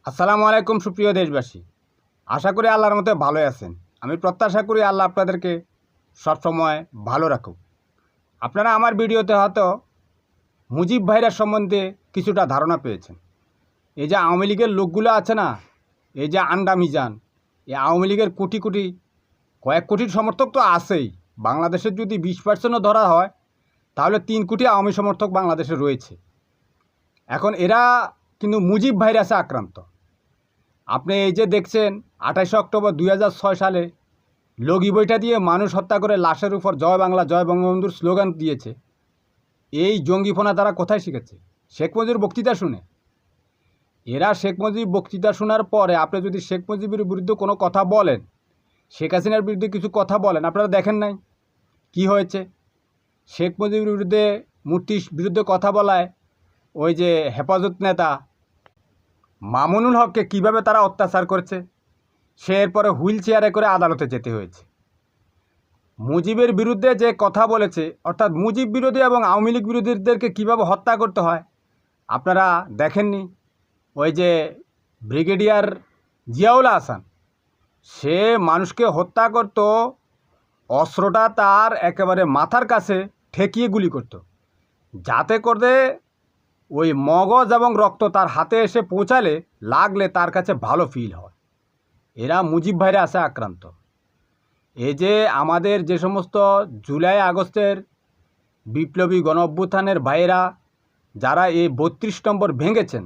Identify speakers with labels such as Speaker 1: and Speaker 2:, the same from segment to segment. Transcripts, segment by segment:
Speaker 1: আসসালামু আলাইকুম সুপ্রিয় দেশবাসী। আশা করি আল্লাহর মতে ভালোই আছেন। আমি প্রত্যাশা করি আল্লাহ আপনাদেরকে সবসময় ভালো রাখুক। আপনারা আমার ভিডিওতে হয়তো মুজিব ভাইরাস সম্বন্ধে কিছুটা ধারণা পেয়েছেন। এই যে আওয়ামী লীগের লোকগুলো আছে না, এই যে আন্ডা মিজান, এই আওয়ামী লীগের কোটি কোটি কয়েক কোটির সমর্থক তো আছেই। বাংলাদেশের যদি 20%ও ধরা হয় তাহলে 3 কোটি আওয়ামী সমর্থক বাংলাদেশে রয়েছে। এখন এরা কিন্তু মুজিব ভাইরাসে আক্রান্ত। আপনি এই যে দেখছেন 28 অক্টোবর 2006 সালে লগি বইটা দিয়ে মানুষ হত্যা করে লাশের উপর জয় বাংলা জয় বঙ্গবন্ধুর স্লোগান দিয়েছে। এই জঙ্গিপনা তারা কোথায় শিখেছে? শেখ মুজিবুর বক্তৃতা শুনে। এরা শেখ মুজিব বক্তৃতা শোনার পরে আপনি যদি শেখ মুজিবের বিরুদ্ধে কোনো কথা বলেন, শেখ হাসিনার বিরুদ্ধে কিছু কথা বলেন, আপনারা দেখেন নাই কি হয়েছে? শেখ মুজিবের বিরুদ্ধে মূর্তির বিরুদ্ধে কথা বলায় ওই যে হেফাজত নেতা মামুনুল হককে কিভাবে তারা অত্যাচার করেছে, সে এরপরে হুইল চেয়ারে করে আদালতে যেতে হয়েছে। মুজিবের বিরুদ্ধে যে কথা বলেছে, অর্থাৎ মুজিব বিরোধী এবং আওয়ামী লীগ বিরোধীদেরকে কীভাবে হত্যা করতে হয় আপনারা দেখেননি? ওই যে ব্রিগেডিয়ার জিয়াউল হাসান, সে মানুষকে হত্যা করত, অস্ত্রটা তার একেবারে মাথার কাছে ঠেকিয়ে গুলি করত, যাতে করে ওই মগজ এবং রক্ত তার হাতে এসে পৌঁছালে লাগলে তার কাছে ভালো ফিল হয়। এরা মুজিব ভাইরাসে আক্রান্ত। এই যে আমাদের যে সমস্ত জুলাই আগস্টের বিপ্লবী গণ অভ্যুত্থানের ভাইয়েরা যারা এই 32 নম্বর ভেঙেছেন,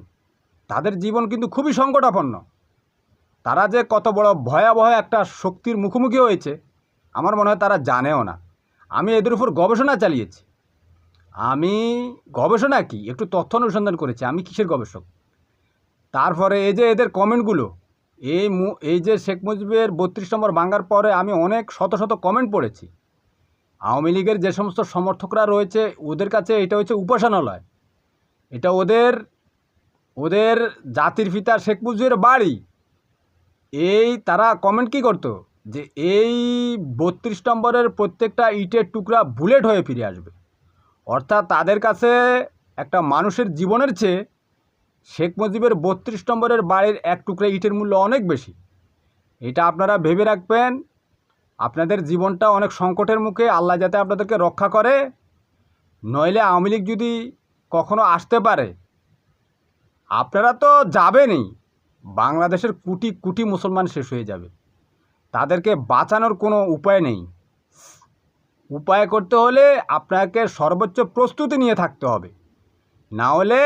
Speaker 1: তাদের জীবন কিন্তু খুবই সংকটাপন্ন। তারা যে কত বড় ভয়াবহ একটা শক্তির মুখোমুখি হয়েছে আমার মনে হয় তারা জানেও না। আমি এদের উপর গবেষণা চালিয়েছি। আমি গবেষণা কি একটু তথ্য অনুসন্ধান করেছি, আমি কিসের গবেষক। তারপরে এই যে এদের কমেন্টগুলো, এই যে শেখ মুজিবের 32 নম্বর ভাঙার পরে আমি অনেক শত শত কমেন্ট পড়েছি। আওয়ামী লীগের যে সমস্ত সমর্থকরা রয়েছে ওদের কাছে এটা হচ্ছে উপাসনালয়, এটা ওদের জাতির পিতা শেখ মুজিবের বাড়ি। এই তারা কমেন্ট কি করতো যে এই 32 নম্বরের প্রত্যেকটা ইটের টুকরা বুলেট হয়ে ফিরে আসবে। অর্থাৎ তাদের কাছে একটা মানুষের জীবনের চেয়ে শেখ মুজিবের 32 নম্বরের বাড়ির এক টুকরা ইটের মূল্য অনেক বেশি। এটা আপনারা ভেবে রাখবেন। আপনাদের জীবনটা অনেক সংকটের মুখে, আল্লাহ যাতে আপনাদেরকে রক্ষা করে, নইলে আওয়ামী লীগ যদি কখনো আসতে পারে আপনারা তো যাবেনই, বাংলাদেশের কোটি কোটি মুসলমান শেষ হয়ে যাবে। তাদেরকে বাঁচানোর কোনো উপায় নেই। উপায় করতে হলে আপনাকে সর্বোচ্চ প্রস্তুতি নিয়ে থাকতে হবে, না হলে